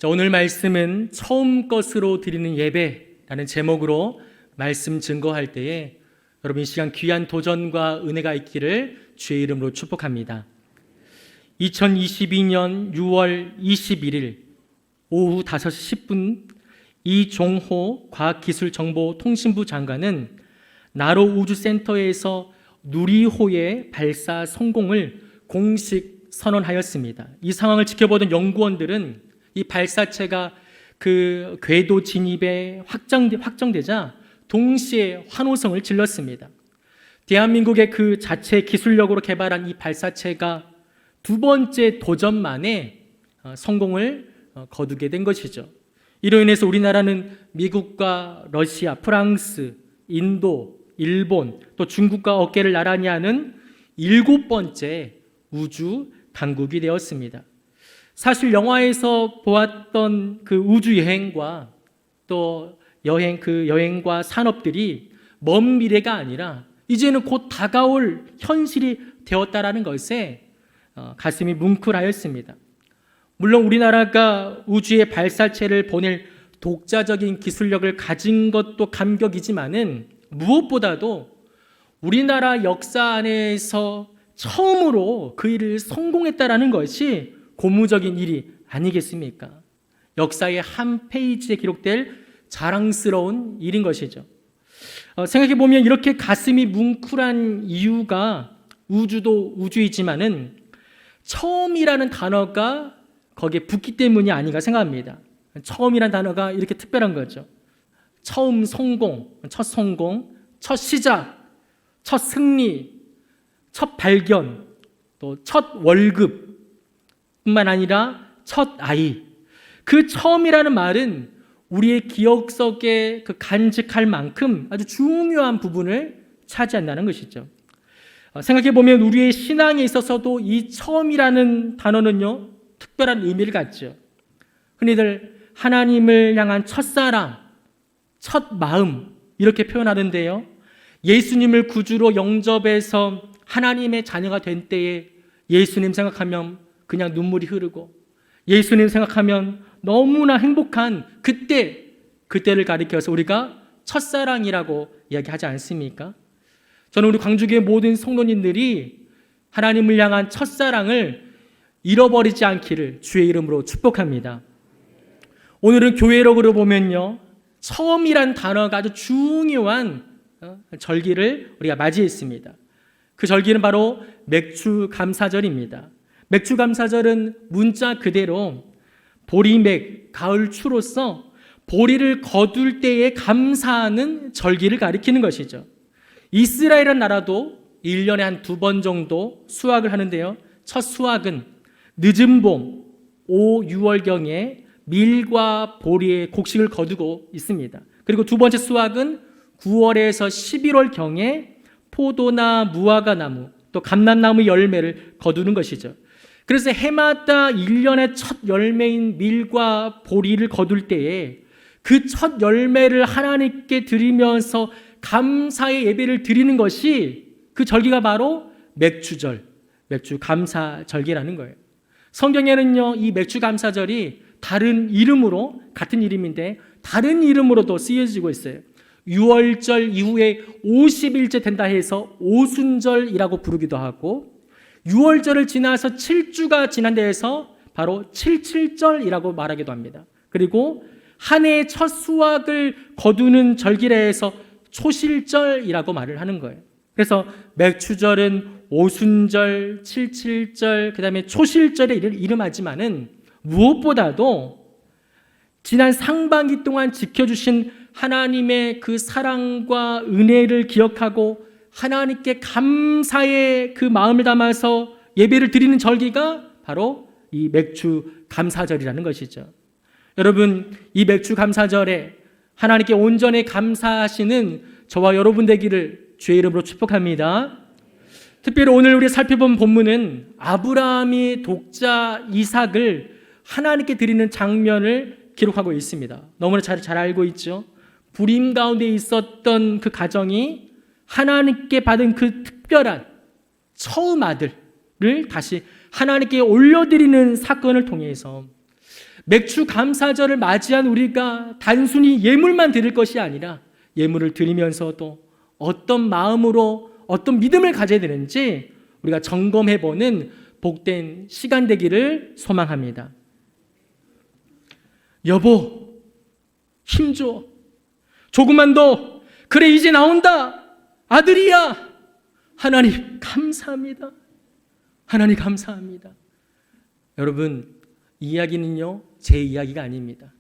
자, 오늘 말씀은 처음 것으로 드리는 예배라는 제목으로 말씀 증거할 때에 여러분 이 시간 귀한 도전과 은혜가 있기를 주의 이름으로 축복합니다. 2022년 6월 21일 오후 5시 10분 이종호 과학기술정보통신부 장관은 나로 우주센터에서 누리호의 발사 성공을 공식 선언하였습니다. 이 상황을 지켜보던 연구원들은 이 발사체가 그 궤도 진입에 확정되자 동시에 환호성을 질렀습니다. 대한민국의 그 자체 기술력으로 개발한 이 발사체가 두 번째 도전 만에 성공을 거두게 된 것이죠. 이로 인해서 우리나라는 미국과 러시아, 프랑스, 인도, 일본, 또 중국과 어깨를 나란히 하는 7번째 우주 강국이 되었습니다. 사실 영화에서 보았던 그 우주 여행과 또 여행과 산업들이 먼 미래가 아니라 이제는 곧 다가올 현실이 되었다라는 것에 가슴이 뭉클하였습니다. 물론 우리나라가 우주에 발사체를 보낼 독자적인 기술력을 가진 것도 감격이지만은 무엇보다도 우리나라 역사 안에서 처음으로 그 일을 성공했다라는 것이 고무적인 일이 아니겠습니까? 역사의 한 페이지에 기록될 자랑스러운 일인 것이죠. 생각해보면 이렇게 가슴이 뭉클한 이유가 우주도 우주이지만은 처음이라는 단어가 거기에 붙기 때문이 아닌가 생각합니다. 처음이라는 단어가 이렇게 특별한 거죠. 처음 성공, 첫 시작, 첫 승리, 첫 발견, 또 첫 월급 뿐만 아니라 첫 아이. 그 처음이라는 말은 우리의 기억 속에 그 간직할 만큼 아주 중요한 부분을 차지한다는 것이죠. 생각해보면 우리의 신앙에 있어서도 이 처음이라는 단어는요, 특별한 의미를 갖죠. 흔히들 하나님을 향한 첫사랑, 첫 마음 이렇게 표현하는데요. 예수님을 구주로 영접해서 하나님의 자녀가 된 때에 예수님 생각하면 그냥 눈물이 흐르고 예수님 생각하면 너무나 행복한 그때를 가리켜서 우리가 첫사랑이라고 이야기하지 않습니까? 저는 우리 광주교회 모든 성도님들이 하나님을 향한 첫사랑을 잃어버리지 않기를 주의 이름으로 축복합니다. 오늘은 교회력으로 보면요, 처음이란 단어가 아주 중요한 절기를 우리가 맞이했습니다. 그 절기는 바로 맥주감사절입니다. 맥주감사절은 문자 그대로 보리맥, 가을추로서 보리를 거둘 때에 감사하는 절기를 가리키는 것이죠. 이스라엘이라는 나라도 1년에 한 2번 정도 수확을 하는데요. 첫 수확은 늦은 봄 5, 6월경에 밀과 보리의 곡식을 거두고 있습니다. 그리고 두 번째 수확은 9월에서 11월경에 포도나 무화과나무, 또 감람나무 열매를 거두는 것이죠. 그래서 해마다 1년의 첫 열매인 밀과 보리를 거둘 때에 그 첫 열매를 하나님께 드리면서 감사의 예배를 드리는 것이 그 절기가 바로 맥주절, 맥주감사절기라는 거예요. 성경에는요, 이 맥주감사절이 다른 이름으로, 같은 이름인데 다른 이름으로도 쓰여지고 있어요. 6월절 이후에 50일째 된다 해서 오순절이라고 부르기도 하고 6월절을 지나서 7주가 지난 데에서 바로 77절이라고 말하기도 합니다. 그리고 한 해의 첫 수확을 거두는 절기라 해서 초실절이라고 말을 하는 거예요. 그래서 맥주절은 오순절, 77절, 그 다음에 초실절에 이름하지만은 무엇보다도 지난 상반기 동안 지켜주신 하나님의 그 사랑과 은혜를 기억하고 하나님께 감사의 그 마음을 담아서 예배를 드리는 절기가 바로 이 맥주 감사절이라는 것이죠. 여러분, 이 맥주 감사절에 하나님께 온전히 감사하시는 저와 여러분 되기를 주의 이름으로 축복합니다. 특별히 오늘 우리 살펴본 본문은 아브라함이 독자 이삭을 하나님께 드리는 장면을 기록하고 있습니다. 너무나 잘 알고 있죠. 불임 가운데 있었던 그 가정이 하나님께 받은 그 특별한 처음 아들을 다시 하나님께 올려드리는 사건을 통해서 맥주 감사절을 맞이한 우리가 단순히 예물만 드릴 것이 아니라 예물을 드리면서도 어떤 마음으로 어떤 믿음을 가져야 되는지 우리가 점검해보는 복된 시간 되기를 소망합니다. 여보, 힘줘. 조금만 더. 그래, 이제 나온다. 아들이야. 하나님 감사합니다. 하나님 감사합니다. 여러분, 이 이야기는요, 제 이야기가 아닙니다.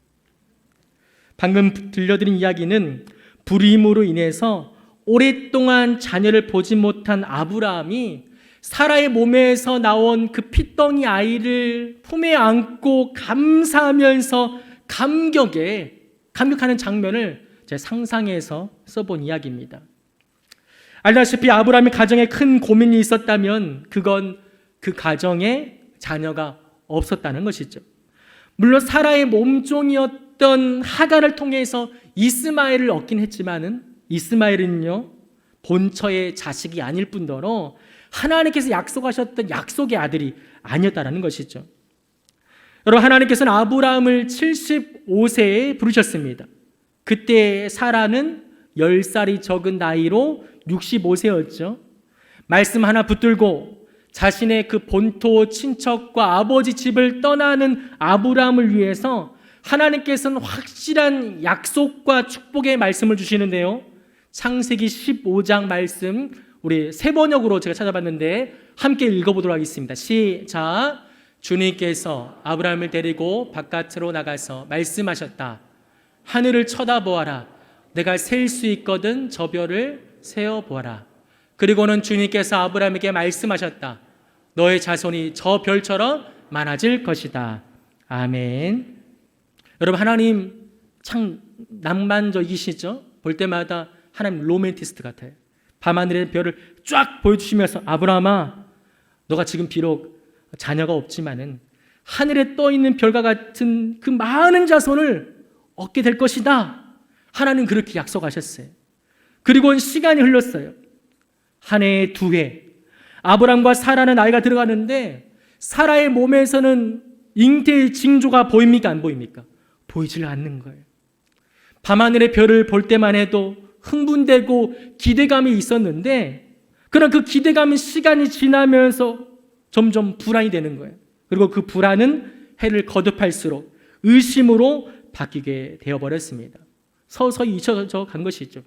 방금 들려드린 이야기는 불임으로 인해서 오랫동안 자녀를 보지 못한 아브라함이 사라의 몸에서 나온 그 핏덩이 아이를 품에 안고 감사하면서 감격하는 장면을 제 상상해서 써본 이야기입니다. 알다시피 아브라함의 가정에 큰 고민이 있었다면 그건 그 가정에 자녀가 없었다는 것이죠. 물론 사라의 몸종이었던 하갈을 통해서 이스마엘을 얻긴 했지만은 이스마엘은요, 본처의 자식이 아닐 뿐더러 하나님께서 약속하셨던 약속의 아들이 아니었다는 것이죠. 여러분, 하나님께서는 아브라함을 75세에 부르셨습니다. 그때 사라는 10살이 적은 나이로 65세였죠. 말씀 하나 붙들고 자신의 그 본토 친척과 아버지 집을 떠나는 아브라함을 위해서 하나님께서는 확실한 약속과 축복의 말씀을 주시는데요. 창세기 15장 말씀 우리 세 번역으로 제가 찾아봤는데 함께 읽어보도록 하겠습니다. 시작. 주님께서 아브라함을 데리고 바깥으로 나가서 말씀하셨다. 하늘을 쳐다보아라. 내가 셀 수 있거든 저 별을 세어보아라. 그리고는 주님께서 아브라함에게 말씀하셨다. 너의 자손이 저 별처럼 많아질 것이다. 아멘. 여러분, 하나님 참 낭만적이시죠? 볼 때마다 하나님 로맨티스트 같아요. 밤하늘의 별을 쫙 보여주시면서 아브라함아, 너가 지금 비록 자녀가 없지만은 하늘에 떠 있는 별과 같은 그 많은 자손을 얻게 될 것이다. 하나님 그렇게 약속하셨어요. 그리고 시간이 흘렀어요. 한 해, 두 해. 아브람과 사라는 나이가 들어가는데 사라의 몸에서는 잉태의 징조가 보입니까? 안 보입니까? 보이질 않는 거예요. 밤하늘의 별을 볼 때만 해도 흥분되고 기대감이 있었는데 그런 그 기대감은 시간이 지나면서 점점 불안이 되는 거예요. 그리고 그 불안은 해를 거듭할수록 의심으로 바뀌게 되어버렸습니다. 서서히 잊혀져 간 것이죠.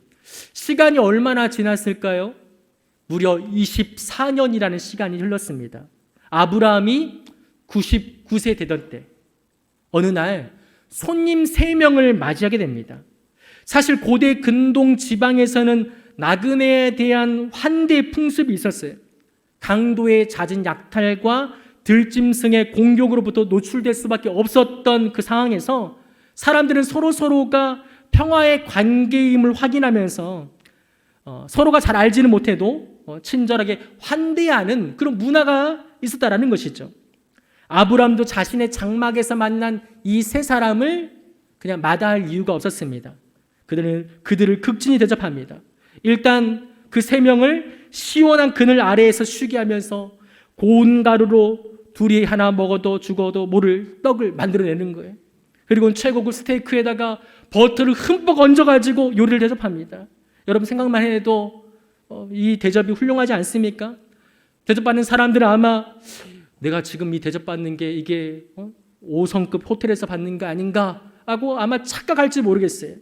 시간이 얼마나 지났을까요? 무려 24년이라는 시간이 흘렀습니다. 아브라함이 99세 되던 때 어느 날 손님 3명을 맞이하게 됩니다. 사실 고대 근동 지방에서는 나그네에 대한 환대 풍습이 있었어요. 강도의 잦은 약탈과 들짐승의 공격으로부터 노출될 수밖에 없었던 그 상황에서 사람들은 서로가 평화의 관계임을 확인하면서 서로가 잘 알지는 못해도 친절하게 환대하는 그런 문화가 있었다라는 것이죠. 아브람도 자신의 장막에서 만난 이 세 사람을 그냥 마다할 이유가 없었습니다. 그들을 극진히 대접합니다. 일단 그 3명을 시원한 그늘 아래에서 쉬게 하면서 고운 가루로 둘이 하나 먹어도 죽어도 모를 떡을 만들어내는 거예요. 그리고 최고급 스테이크에다가 버터를 흠뻑 얹어가지고 요리를 대접합니다. 여러분 생각만 해도 이 대접이 훌륭하지 않습니까? 대접받는 사람들은 아마 내가 지금 이 대접받는 게 이게 5성급 호텔에서 받는 거 아닌가 하고 아마 착각할지 모르겠어요.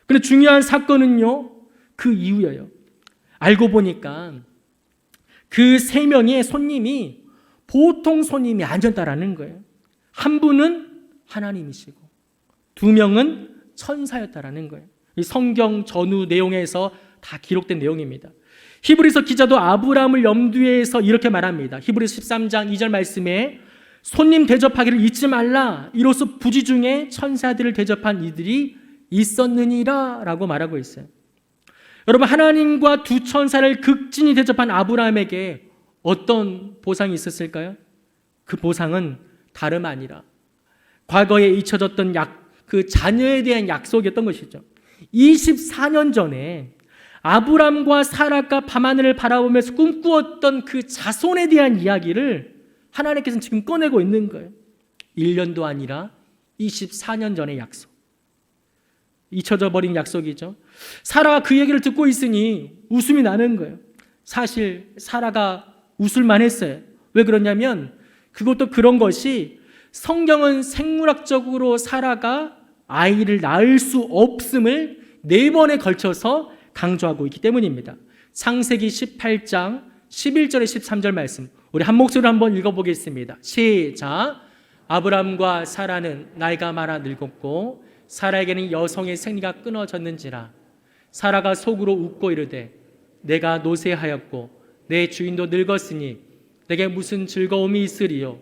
그런데 중요한 사건은요, 그 이후예요. 알고 보니까 그 3명의 손님이 보통 손님이 아니었다라는 거예요. 한 분은 하나님이시고 2명은 천사였다라는 거예요. 이 성경 전후 내용에서 다 기록된 내용입니다. 히브리서 기자도 아브라함을 염두에 해서 이렇게 말합니다. 히브리서 13장 2절 말씀에 손님 대접하기를 잊지 말라. 이로써 부지 중에 천사들을 대접한 이들이 있었느니라 라고 말하고 있어요. 여러분, 하나님과 두 천사를 극진히 대접한 아브라함에게 어떤 보상이 있었을까요? 그 보상은 다름 아니라 과거에 잊혀졌던 그 자녀에 대한 약속이었던 것이죠. 24년 전에 아브람과 사라가 밤하늘을 바라보면서 꿈꾸었던 그 자손에 대한 이야기를 하나님께서는 지금 꺼내고 있는 거예요. 1년도 아니라 24년 전의 약속. 잊혀져 버린 약속이죠. 사라가 그 얘기를 듣고 있으니 웃음이 나는 거예요. 사실 사라가 웃을만 했어요. 왜 그러냐면 그것도 그런 것이 성경은 생물학적으로 사라가 아이를 낳을 수 없음을 4번에 걸쳐서 강조하고 있기 때문입니다. 창세기 18장 11절에 13절 말씀, 우리 한 목소리로 한번 읽어보겠습니다. 시작. 아브람과 사라는 나이가 많아 늙었고 사라에게는 여성의 생리가 끊어졌는지라. 사라가 속으로 웃고 이르되 내가 노쇠하였고 내 주인도 늙었으니 내게 무슨 즐거움이 있으리요.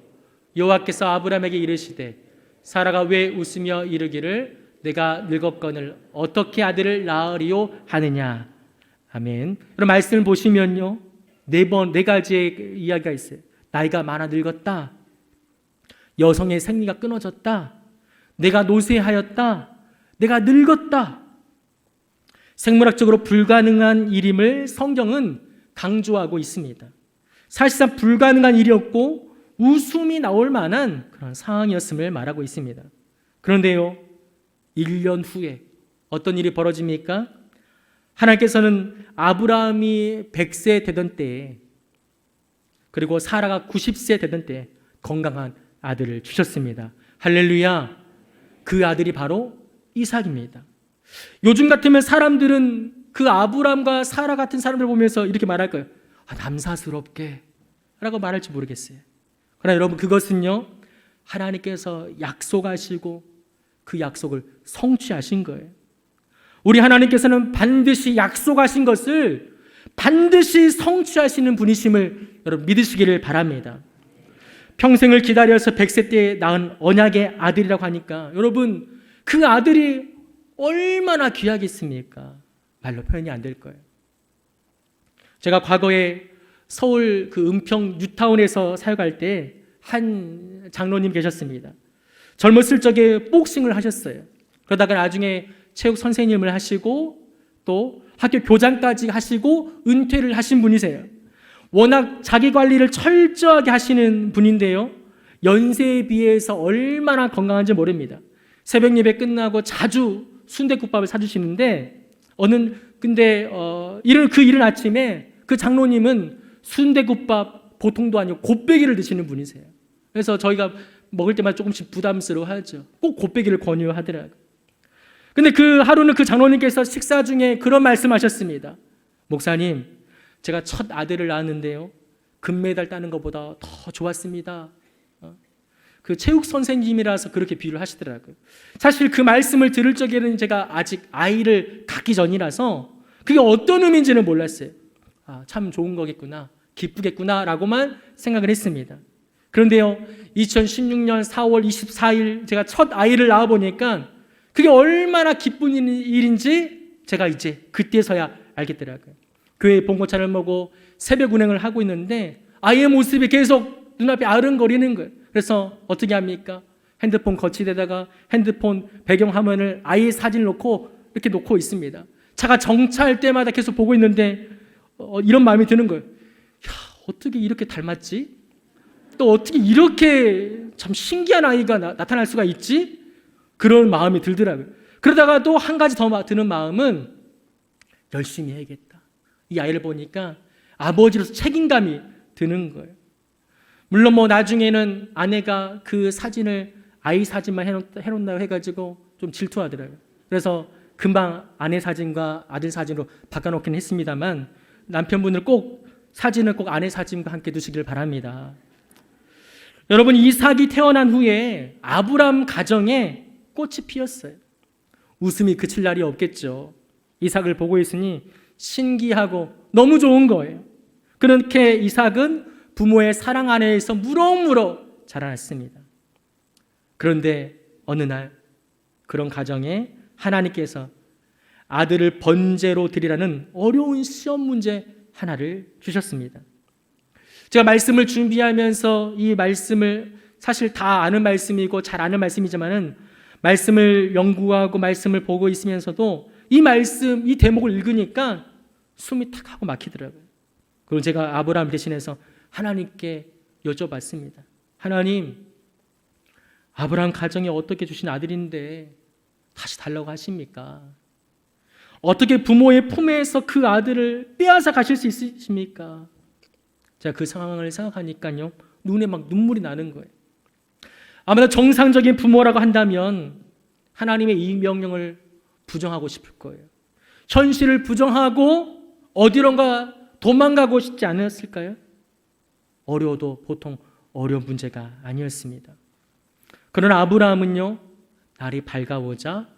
여호와께서 아브람에게 이르시되 사라가 왜 웃으며 이르기를 내가 늙었거늘 어떻게 아들을 낳으리요 하느냐. 아멘. 그럼 말씀을 보시면요, 4가지의 이야기가 있어요. 나이가 많아 늙었다, 여성의 생리가 끊어졌다, 내가 노쇠하였다, 내가 늙었다. 생물학적으로 불가능한 일임을 성경은 강조하고 있습니다. 사실상 불가능한 일이었고 웃음이 나올 만한 그런 상황이었음을 말하고 있습니다. 그런데요, 1년 후에 어떤 일이 벌어집니까? 하나님께서는 아브라함이 100세 되던 때에, 그리고 사라가 90세 되던 때에 건강한 아들을 주셨습니다. 할렐루야. 그 아들이 바로 이삭입니다. 요즘 같으면 사람들은 그 아브람과 사라 같은 사람들 보면서 이렇게 말할 거예요. 남사스럽게 라고 말할지 모르겠어요. 그러나 여러분, 그것은요, 하나님께서 약속하시고 그 약속을 성취하신 거예요. 우리 하나님께서는 반드시 약속하신 것을 반드시 성취하시는 분이심을 여러분 믿으시기를 바랍니다. 평생을 기다려서 100세 때에 낳은 언약의 아들이라고 하니까 여러분, 그 아들이 얼마나 귀하겠습니까? 말로 표현이 안 될 거예요. 제가 과거에 서울 그 은평 뉴타운에서 사역할 때 한 장로님 계셨습니다. 젊었을 적에 복싱을 하셨어요. 그러다가 나중에 체육 선생님을 하시고 또 학교 교장까지 하시고 은퇴를 하신 분이세요. 워낙 자기 관리를 철저하게 하시는 분인데요, 연세에 비해서 얼마나 건강한지 모릅니다. 새벽 예배 끝나고 자주 순댓국밥을 사주시는데 이른 아침에 그 장로님은 순댓국밥 보통도 아니고 곱빼기를 드시는 분이세요. 그래서 저희가 먹을 때마다 조금씩 부담스러워하죠. 꼭 곱빼기를 권유하더라고요. 근데 그 하루는 그 장로님께서 식사 중에 그런 말씀하셨습니다. 목사님, 제가 첫 아들을 낳았는데요, 금메달 따는 것보다 더 좋았습니다. 그 체육 선생님이라서 그렇게 비유를 하시더라고요. 사실 그 말씀을 들을 적에는 제가 아직 아이를 갖기 전이라서 그게 어떤 의미인지는 몰랐어요. 참 좋은 거겠구나, 기쁘겠구나 라고만 생각을 했습니다. 그런데요, 2016년 4월 24일 제가 첫 아이를 낳아보니까 그게 얼마나 기쁜 일인지 제가 이제 그때서야 알겠더라고요. 교회에 봉고차를 모고 새벽 운행을 하고 있는데 아이의 모습이 계속 눈앞에 아른거리는 거예요. 그래서 어떻게 합니까? 핸드폰 거치대다가 핸드폰 배경화면을 아이의 사진을 놓고 이렇게 놓고 있습니다. 차가 정차할 때마다 계속 보고 있는데 이런 마음이 드는 거예요. 어떻게 이렇게 닮았지? 또 어떻게 이렇게 참 신기한 아이가 나타날 수가 있지? 그런 마음이 들더라고요. 그러다가 또 한 가지 더 드는 마음은 열심히 해야겠다. 이 아이를 보니까 아버지로서 책임감이 드는 거예요. 물론 나중에는 아내가 그 사진을 아이 사진만 해놓는다고 해가지고 좀 질투하더라고요. 그래서 금방 아내 사진과 아들 사진으로 바꿔놓긴 했습니다만 남편분을 사진을 꼭 아내 사진과 함께 두시길 바랍니다. 여러분, 이삭이 태어난 후에 아브람 가정에 꽃이 피었어요. 웃음이 그칠 날이 없겠죠. 이삭을 보고 있으니 신기하고 너무 좋은 거예요. 그렇게 이삭은 부모의 사랑 안에서 무럭무럭 자라났습니다. 그런데 어느 날 그런 가정에 하나님께서 아들을 번제로 드리라는 어려운 시험 문제 하나를 주셨습니다. 제가 말씀을 준비하면서 이 말씀을 사실 다 아는 말씀이고 잘 아는 말씀이지만은 말씀을 연구하고 말씀을 보고 있으면서도 이 대목을 읽으니까 숨이 탁 하고 막히더라고요. 그리고 제가 아브라함 대신해서 하나님께 여쭤봤습니다. 하나님, 아브라함 가정에 어떻게 주신 아들인데 다시 달라고 하십니까? 어떻게 부모의 품에서 그 아들을 빼앗아 가실 수 있으십니까? 제가 그 상황을 생각하니까요, 눈에 막 눈물이 나는 거예요. 아마도 정상적인 부모라고 한다면 하나님의 이 명령을 부정하고 싶을 거예요. 현실을 부정하고 어디론가 도망가고 싶지 않았을까요? 어려워도 보통 어려운 문제가 아니었습니다. 그러나 아브라함은요, 날이 밝아오자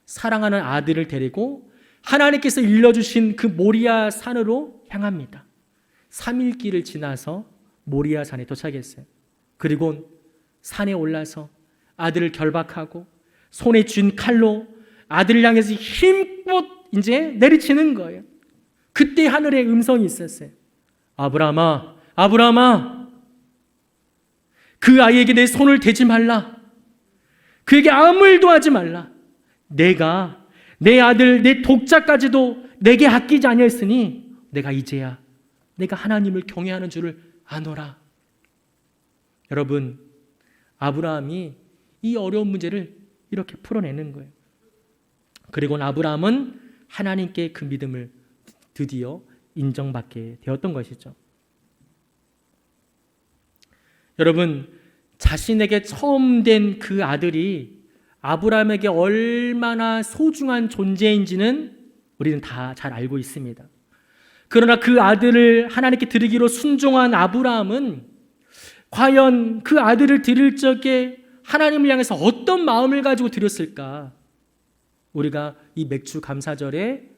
사랑하는 아들을 데리고 하나님께서 일러주신 그 모리아 산으로 향합니다. 3일 길을 지나서 모리아 산에 도착했어요. 그리고 산에 올라서 아들을 결박하고 손에 쥔 칼로 아들을 향해서 힘껏 이제 내리치는 거예요. 그때 하늘에 음성이 있었어요. 아브라함아, 아브라함아, 그 아이에게 내 손을 대지 말라. 그에게 아무 일도 하지 말라. 내가 내 아들, 내 독자까지도 내게 아끼지 아니했으니 내가 이제야 내가 하나님을 경외하는 줄을 아노라. 여러분, 아브라함이 이 어려운 문제를 이렇게 풀어내는 거예요. 그리고 아브라함은 하나님께 그 믿음을 드디어 인정받게 되었던 것이죠. 여러분, 자신에게 처음 된 그 아들이 아브라함에게 얼마나 소중한 존재인지는 우리는 다 잘 알고 있습니다. 그러나 그 아들을 하나님께 드리기로 순종한 아브라함은 과연 그 아들을 드릴 적에 하나님을 향해서 어떤 마음을 가지고 드렸을까? 우리가 이 맥주 감사절에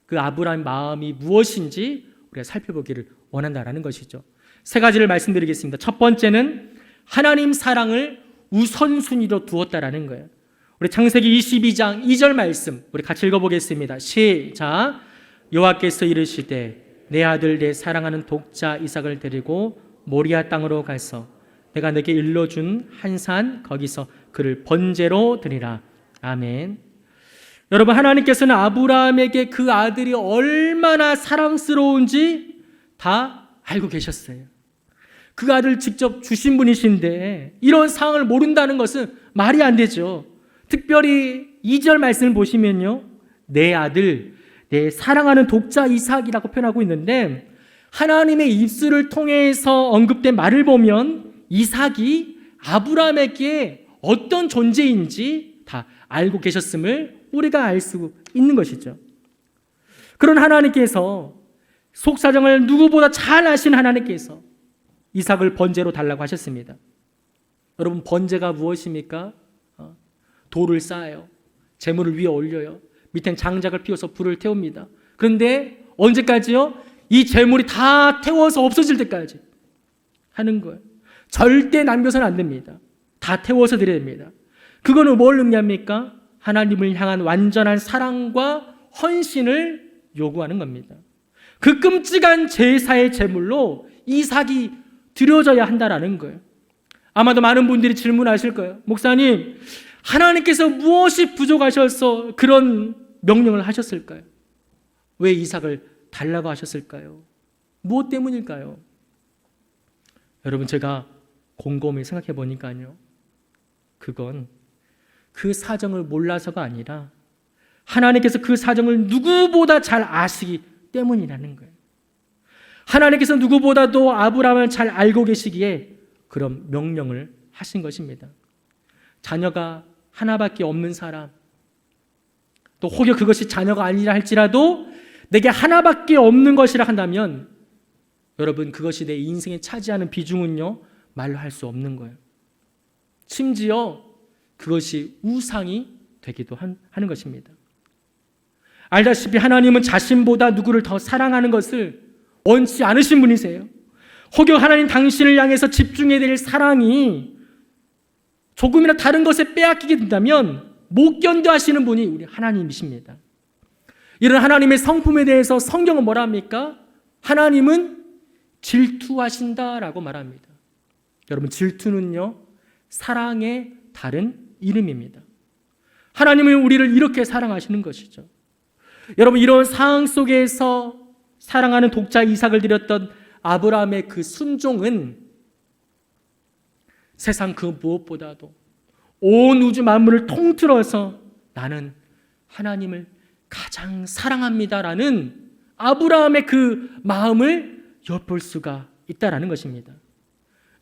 그 아브라함의 마음이 무엇인지 우리가 살펴보기를 원한다라는 것이죠. 세 가지를 말씀드리겠습니다. 첫 번째는 하나님 사랑을 우선순위로 두었다라는 거예요. 우리 창세기 22장 2절 말씀 우리 같이 읽어보겠습니다. 시작. 여호와께서 이르시되 내 아들 내 사랑하는 독자 이삭을 데리고 모리아 땅으로 가서 내가 내게 일러준 한 산 거기서 그를 번제로 드리라. 아멘. 여러분, 하나님께서는 아브라함에게 그 아들이 얼마나 사랑스러운지 다 알고 계셨어요. 그 아들 직접 주신 분이신데 이런 상황을 모른다는 것은 말이 안 되죠. 특별히 2절 말씀을 보시면요, 내 아들, 내 사랑하는 독자 이삭이라고 표현하고 있는데 하나님의 입술을 통해서 언급된 말을 보면 이삭이 아브라함에게 어떤 존재인지 다 알고 계셨음을 우리가 알 수 있는 것이죠. 그런 하나님께서 속사정을 누구보다 잘 아신 하나님께서 이삭을 번제로 달라고 하셨습니다. 여러분, 번제가 무엇입니까? 돌을 쌓아요. 재물을 위에 올려요. 밑엔 장작을 피워서 불을 태웁니다. 그런데 언제까지요? 이 재물이 다 태워서 없어질 때까지 하는 거예요. 절대 남겨서는 안 됩니다. 다 태워서 드려야 됩니다. 그거는 뭘 의미합니까? 하나님을 향한 완전한 사랑과 헌신을 요구하는 겁니다. 그 끔찍한 제사의 제물로 이삭이 드려져야 한다라는 거예요. 아마도 많은 분들이 질문하실 거예요. 목사님, 하나님께서 무엇이 부족하셔서 그런 명령을 하셨을까요? 왜 이삭을 달라고 하셨을까요? 무엇 때문일까요? 여러분, 제가 곰곰이 생각해 보니까요, 그건 그 사정을 몰라서가 아니라 하나님께서 그 사정을 누구보다 잘 아시기 때문이라는 거예요. 하나님께서 누구보다도 아브라함을 잘 알고 계시기에 그런 명령을 하신 것입니다. 자녀가 하나밖에 없는 사람, 또 혹여 그것이 자녀가 아니라 할지라도 내게 하나밖에 없는 것이라 한다면 여러분, 그것이 내 인생에 차지하는 비중은요, 말로 할 수 없는 거예요. 심지어 그것이 우상이 되기도 하는 것입니다. 알다시피 하나님은 자신보다 누구를 더 사랑하는 것을 원치 않으신 분이세요. 혹여 하나님 당신을 향해서 집중해야 될 사랑이 조금이나 다른 것에 빼앗기게 된다면 못 견뎌 하시는 분이 우리 하나님이십니다. 이런 하나님의 성품에 대해서 성경은 뭐라 합니까? 하나님은 질투하신다라고 말합니다. 여러분, 질투는요, 사랑의 다른 이름입니다. 하나님은 우리를 이렇게 사랑하시는 것이죠. 여러분, 이런 상황 속에서 사랑하는 독자 이삭을 드렸던 아브라함의 그 순종은 세상 그 무엇보다도 온 우주 만물을 통틀어서 나는 하나님을 가장 사랑합니다라는 아브라함의 그 마음을 엿볼 수가 있다라는 것입니다.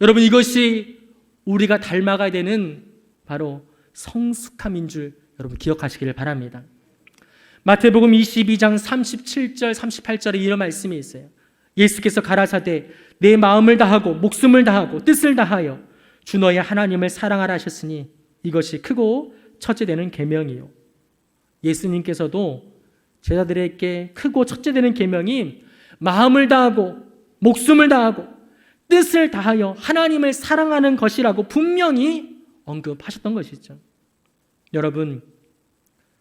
여러분, 이것이 우리가 닮아가야 되는 바로 성숙함인 줄 여러분 기억하시기를 바랍니다. 마태복음 22장 37절 38절에 이런 말씀이 있어요. 예수께서 가라사대 내 마음을 다하고 목숨을 다하고 뜻을 다하여 주 너의 하나님을 사랑하라 하셨으니 이것이 크고 첫째 되는 계명이요. 예수님께서도 제자들에게 크고 첫째 되는 계명이 마음을 다하고 목숨을 다하고 뜻을 다하여 하나님을 사랑하는 것이라고 분명히 언급하셨던 것이죠. 여러분,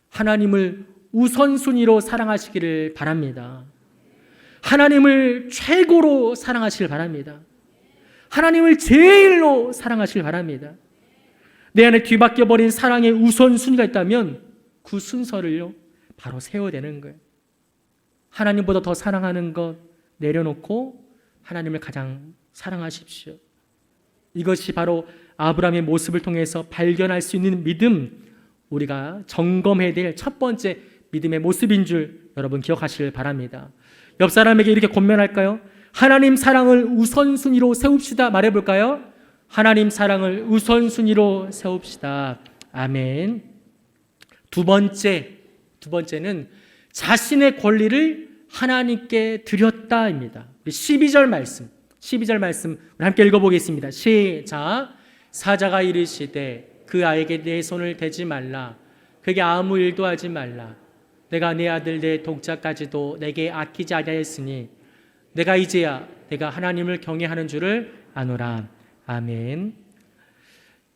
하나님을 우선순위로 사랑하시기를 바랍니다. 하나님을 최고로 사랑하시길 바랍니다. 하나님을 제일로 사랑하시길 바랍니다. 내 안에 뒤바뀌어버린 사랑의 우선순위가 있다면 그 순서를요 바로 세워야 되는 거예요. 하나님보다 더 사랑하는 것 내려놓고 하나님을 가장 사랑하십시오. 이것이 바로 아브라함의 모습을 통해서 발견할 수 있는 믿음, 우리가 점검해야 될 첫 번째 믿음의 모습인 줄 여러분 기억하시길 바랍니다. 옆 사람에게 이렇게 권면할까요? 하나님 사랑을 우선순위로 세웁시다 말해볼까요? 하나님 사랑을 우선순위로 세웁시다. 아멘. 두 번째는 자신의 권리를 하나님께 드렸다입니다. 12절 말씀 우리 함께 읽어보겠습니다. 시작. 사자가 이르시되 그 아이에게 내 손을 대지 말라. 그에게 아무 일도 하지 말라. 내가 내 아들 내 독자까지도 내게 아끼지 아니하였으니 내가 이제야 내가 하나님을 경외하는 줄을 아노라. 아멘.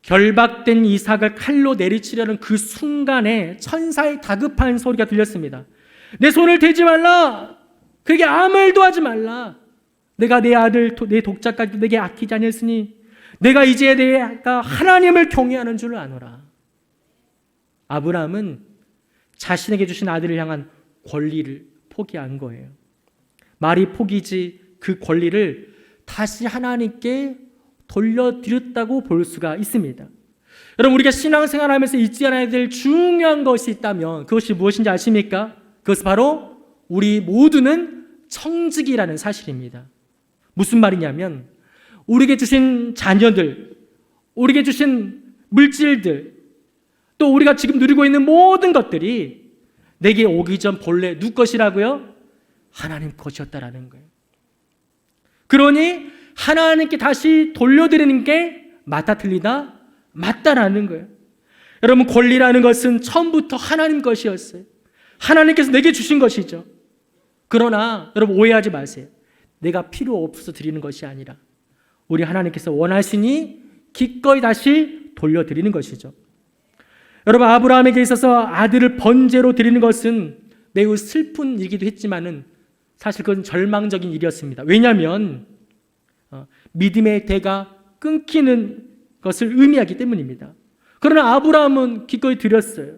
결박된 이삭을 칼로 내리치려는 그 순간에 천사의 다급한 소리가 들렸습니다. 내 손을 대지 말라. 그에게 아무 일도 하지 말라. 내가 내 아들 내 독자까지도 내게 아끼지 아니했으니 내가 이제 내가 하나님을 경외하는 줄을 아노라. 아브라함은 자신에게 주신 아들을 향한 권리를 포기한 거예요. 말이 포기지 그 권리를 다시 하나님께 돌려드렸다고 볼 수가 있습니다. 여러분, 우리가 신앙생활하면서 잊지 않아야 될 중요한 것이 있다면 그것이 무엇인지 아십니까? 그것은 바로 우리 모두는 청직이라는 사실입니다. 무슨 말이냐면 우리에게 주신 자녀들, 우리에게 주신 물질들, 또 우리가 지금 누리고 있는 모든 것들이 내게 오기 전 본래 누구 것이라고요? 하나님 것이었다라는 거예요. 그러니 하나님께 다시 돌려드리는 게 맞다 틀리다? 맞다라는 거예요. 여러분, 권리라는 것은 처음부터 하나님 것이었어요. 하나님께서 내게 주신 것이죠. 그러나 여러분 오해하지 마세요. 내가 필요 없어서 드리는 것이 아니라 우리 하나님께서 원하시니 기꺼이 다시 돌려드리는 것이죠. 여러분, 아브라함에게 있어서 아들을 번제로 드리는 것은 매우 슬픈 일이기도 했지만은 사실 그건 절망적인 일이었습니다. 왜냐하면 믿음의 대가 끊기는 것을 의미하기 때문입니다. 그러나 아브라함은 기꺼이 드렸어요.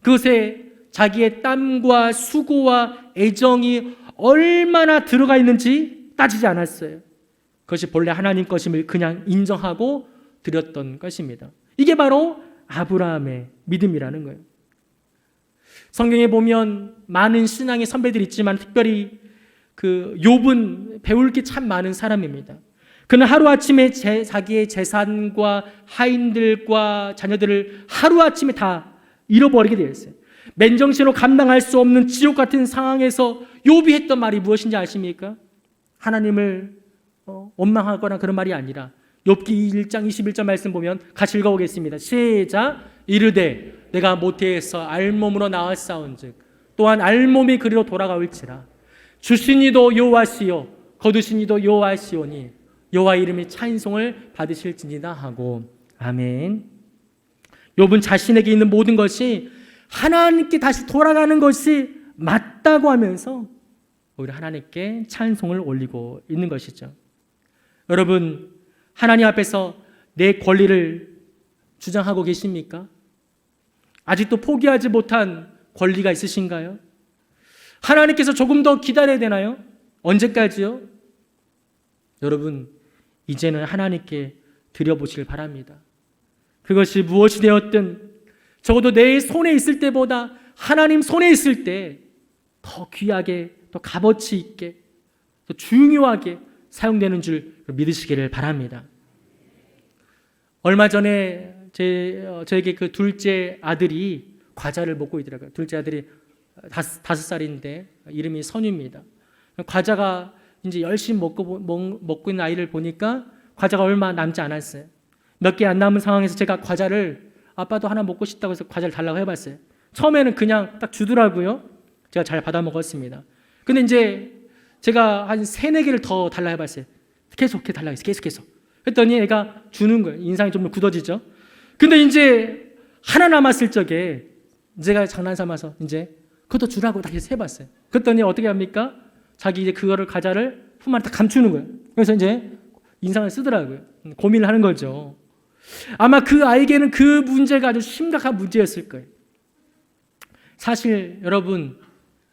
그것에 자기의 땀과 수고와 애정이 얼마나 들어가 있는지 따지지 않았어요. 그것이 본래 하나님 것임을 그냥 인정하고 드렸던 것입니다. 이게 바로 아브라함의 믿음이라는 거예요. 성경에 보면 많은 신앙의 선배들이 있지만 특별히 그 욥은 배울 게 참 많은 사람입니다. 그는 하루아침에 자기의 재산과 하인들과 자녀들을 하루아침에 다 잃어버리게 되었어요. 맨정신으로 감당할 수 없는 지옥 같은 상황에서 욥이 했던 말이 무엇인지 아십니까? 하나님을 원망하거나 그런 말이 아니라 욥기 1장 21절 말씀 보면 같이 읽어보겠습니다. 시작. 이르되 내가 모태에서 알몸으로 나왔사온즉 또한 알몸이 그리로 돌아가올지라. 주신 이도 여호와시요 거두신 이도 여호와시오니 여호와 이름이 찬송을 받으실지니다 하고. 아멘. 욥은 자신에게 있는 모든 것이 하나님께 다시 돌아가는 것이 맞다고 하면서 오히려 하나님께 찬송을 올리고 있는 것이죠. 여러분, 하나님 앞에서 내 권리를 주장하고 계십니까? 아직도 포기하지 못한 권리가 있으신가요? 하나님께서 조금 더 기다려야 되나요? 언제까지요? 여러분, 이제는 하나님께 드려보시길 바랍니다. 그것이 무엇이 되었든 적어도 내 손에 있을 때보다 하나님 손에 있을 때 더 귀하게, 더 값어치 있게, 더 중요하게 사용되는 줄 믿으시기를 바랍니다. 얼마 전에 저에게 그 둘째 아들이 과자를 먹고 있더라고요. 둘째 아들이 5살인데 이름이 선유입니다. 과자가 이제 열심히 먹고 있는 아이를 보니까 과자가 얼마 남지 않았어요. 몇 개 안 남은 상황에서 제가 과자를 아빠도 하나 먹고 싶다고 해서 과자를 달라고 해봤어요. 처음에는 그냥 딱 주더라고요. 제가 잘 받아 먹었습니다. 근데 이제 제가 한 3-4개를 더 달라 해봤어요. 계속 달라고 했어요. 계속. 했더니 애가 주는 거예요. 인상이 좀 그더지죠. 근데 이제 하나 남았을 적에 제가 장난삼아서 이제 그것도 주라고 다 계속 해봤어요. 그랬더니 어떻게 합니까? 자기 이제 그거를 과자를 품 안에 딱 감추는 거예요. 그래서 이제 인상을 쓰더라고요. 고민을 하는 거죠. 아마 그 아이에게는 그 문제가 아주 심각한 문제였을 거예요. 사실 여러분,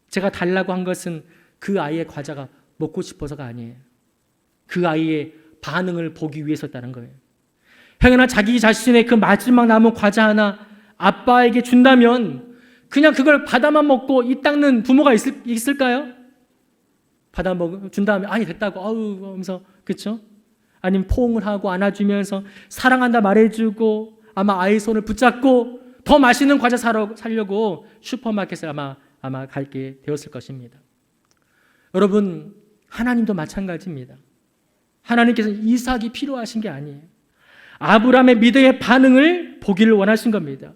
제가 달라고 한 것은 그 아이의 과자가 먹고 싶어서가 아니에요. 그 아이의 반응을 보기 위해서였다는 거예요. 행여나 자기 자신의 그 마지막 남은 과자 하나 아빠에게 준다면 그냥 그걸 받아만 먹고 입 닦는 부모가 있을까요? 준 다음에 아니 됐다고 아우 하면서, 그렇죠? 아니면 포옹을 하고 안아주면서 사랑한다 말해주고 아마 아이 손을 붙잡고 더 맛있는 과자 사려고 슈퍼마켓에 아마 갈게 되었을 것입니다. 여러분, 하나님도 마찬가지입니다. 하나님께서 이삭이 필요하신 게 아니에요. 아브라함의 믿음의 반응을 보기를 원하신 겁니다.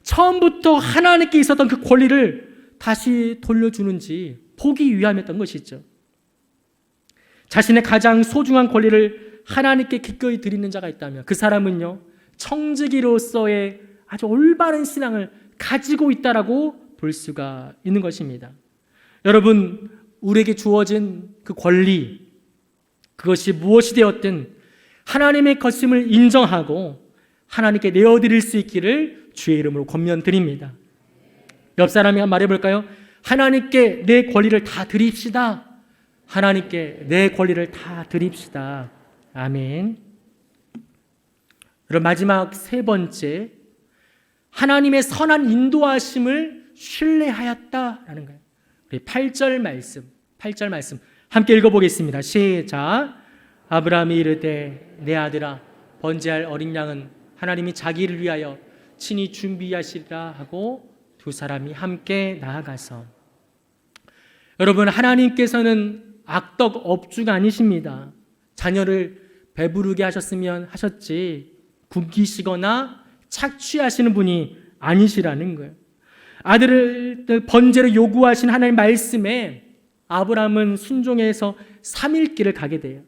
처음부터 하나님께 있었던 그 권리를 다시 돌려주는지 보기 위함이었던 것이죠. 자신의 가장 소중한 권리를 하나님께 기꺼이 드리는 자가 있다면 그 사람은요, 청지기로서의 아주 올바른 신앙을 가지고 있다라고 볼 수가 있는 것입니다. 여러분, 우리에게 주어진 그 권리, 그것이 무엇이 되었든 하나님의 것임을 인정하고 하나님께 내어드릴 수 있기를 주의 이름으로 권면드립니다. 옆 사람이 한번 말해볼까요? 하나님께 내 권리를 다 드립시다. 하나님께 내 권리를 다 드립시다. 아멘. 그럼 마지막 3번째, 하나님의 선한 인도하심을 신뢰하였다라는 거예요. 8절 말씀 함께 읽어보겠습니다. 시작. 아브라함이 이르되 내 아들아, 번제할 어린 양은 하나님이 자기를 위하여 친히 준비하시리라 하고 두 사람이 함께 나아가서. 여러분, 하나님께서는 악덕 업주가 아니십니다. 자녀를 배부르게 하셨으면 하셨지 굶기시거나 착취하시는 분이 아니시라는 거예요. 아들을 번제로 요구하신 하나님의 말씀에 아브라함은 순종해서 3일 길을 가게 돼요.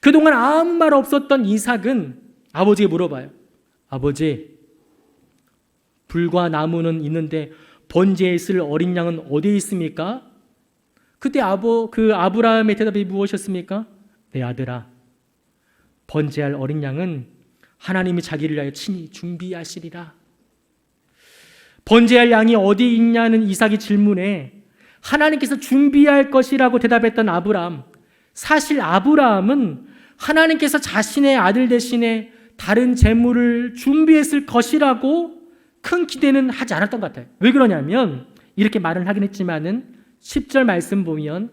그동안 아무 말 없었던 이삭은 아버지에게 물어봐요. 아버지, 불과 나무는 있는데 번제에 있을 어린 양은 어디에 있습니까? 그때 그 아브라함의 대답이 무엇이었습니까? 내 아들아, 번제할 어린 양은 하나님이 자기를 위하여 친히 준비하시리라. 번제할 양이 어디 있냐는 이삭의 질문에 하나님께서 준비할 것이라고 대답했던 아브라함. 사실 아브라함은 하나님께서 자신의 아들 대신에 다른 재물을 준비했을 것이라고 큰 기대는 하지 않았던 것 같아요. 왜 그러냐면 이렇게 말을 하긴 했지만은 10절 말씀 보면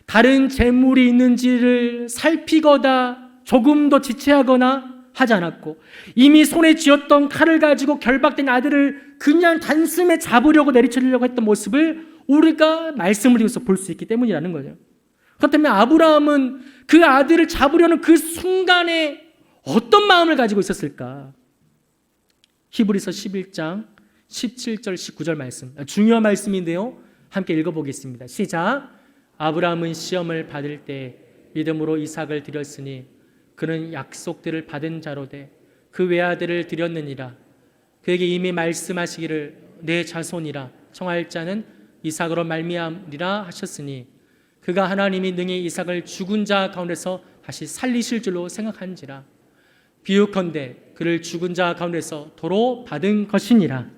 다른 재물이 있는지를 살피거나 조금 더 지체하거나 하지 않았고 이미 손에 쥐었던 칼을 가지고 결박된 아들을 그냥 단숨에 잡으려고 내리치려고 했던 모습을 우리가 말씀을 통해서 볼 수 있기 때문이라는 거죠. 그렇다면 아브라함은 그 아들을 잡으려는 그 순간에 어떤 마음을 가지고 있었을까? 히브리서 11장 17절 19절 말씀, 중요한 말씀인데요, 함께 읽어보겠습니다. 시작. 아브라함은 시험을 받을 때 믿음으로 이삭을 드렸으니 그는 약속들을 받은 자로 돼 그 외아들을 드렸느니라. 그에게 이미 말씀하시기를 내 자손이라 청할 자는 이삭으로 말미암으리라 하셨으니 그가 하나님이 능히 이삭을 죽은 자 가운데서 다시 살리실 줄로 생각한지라. 비유컨대 그를 죽은 자 가운데서 도로 받은 것이니라.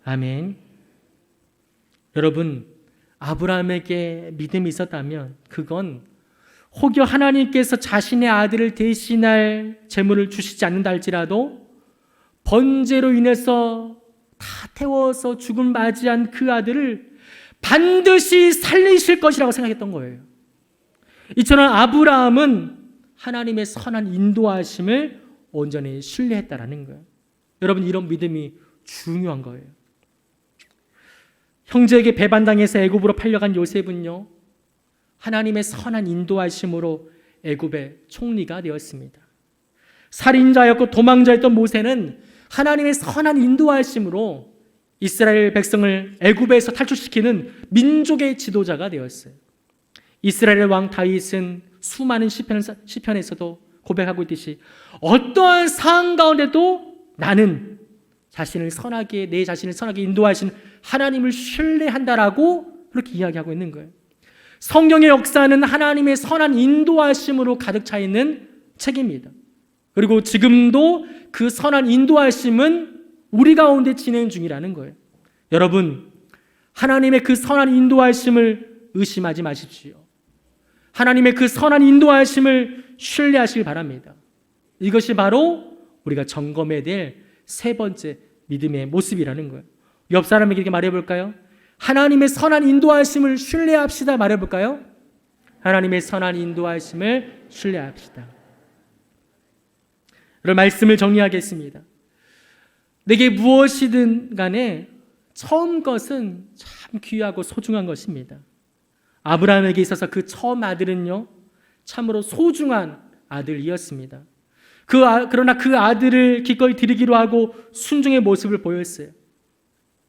아멘. 여러분, 아브라함에게 믿음이 있었다면 그건 혹여 하나님께서 자신의 아들을 대신할 재물을 주시지 않는다 할지라도 번제로 인해서 다 태워서 죽음 맞이한 그 아들을 반드시 살리실 것이라고 생각했던 거예요. 이처럼 아브라함은 하나님의 선한 인도하심을 온전히 신뢰했다라는 거예요. 여러분, 이런 믿음이 중요한 거예요. 형제에게 배반당해서 애굽으로 팔려간 요셉은요, 하나님의 선한 인도하심으로 애굽의 총리가 되었습니다. 살인자였고 도망자였던 모세는 하나님의 선한 인도하심으로 이스라엘 백성을 애굽에서 탈출시키는 민족의 지도자가 되었어요. 이스라엘 왕 다윗은 수많은 시편에서도 고백하고 있듯이 어떠한 상황 가운데도 나는 내 자신을 선하게 인도하신 하나님을 신뢰한다라고 그렇게 이야기하고 있는 거예요. 성경의 역사는 하나님의 선한 인도하심으로 가득 차 있는 책입니다. 그리고 지금도 그 선한 인도하심은 우리 가운데 진행 중이라는 거예요. 여러분, 하나님의 그 선한 인도하심을 의심하지 마십시오. 하나님의 그 선한 인도하심을 신뢰하시길 바랍니다. 이것이 바로 우리가 점검해야 될 세 번째 믿음의 모습이라는 거예요. 옆 사람에게 이렇게 말해볼까요? 하나님의 선한 인도하심을 신뢰합시다 말해볼까요? 하나님의 선한 인도하심을 신뢰합시다. 그럼 말씀을 정리하겠습니다. 내게 무엇이든 간에 처음 것은 참 귀하고 소중한 것입니다. 아브라함에게 있어서 그 처음 아들은요, 참으로 소중한 아들이었습니다. 그러나 그 아들을 기꺼이 드리기로 하고 순종의 모습을 보였어요.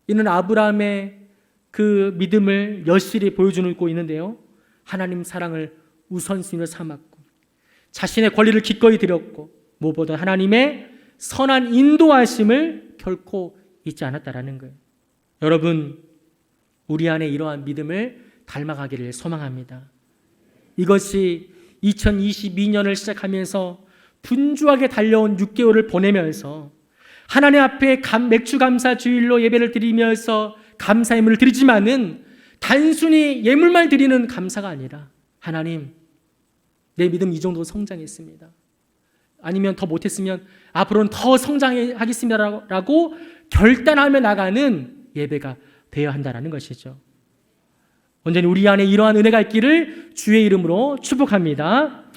이는 아브라함의 그 믿음을 여실히 보여주고 있는데요, 하나님 사랑을 우선순위로 삼았고 자신의 권리를 기꺼이 드렸고 무엇보다 하나님의 선한 인도하심을 결코 잊지 않았다라는 거예요. 여러분, 우리 안에 이러한 믿음을 닮아가기를 소망합니다. 이것이 2022년을 시작하면서 분주하게 달려온 6개월을 보내면서 하나님 앞에 맥주 감사 주일로 예배를 드리면서 감사 예물을 드리지만은 단순히 예물만 드리는 감사가 아니라 하나님, 내 믿음 이 정도 성장했습니다. 아니면 더 못했으면 앞으로는 더 성장하겠습니다라고 결단하며 나가는 예배가 되어야 한다는 것이죠. 온전히 우리 안에 이러한 은혜가 있기를 주의 이름으로 축복합니다.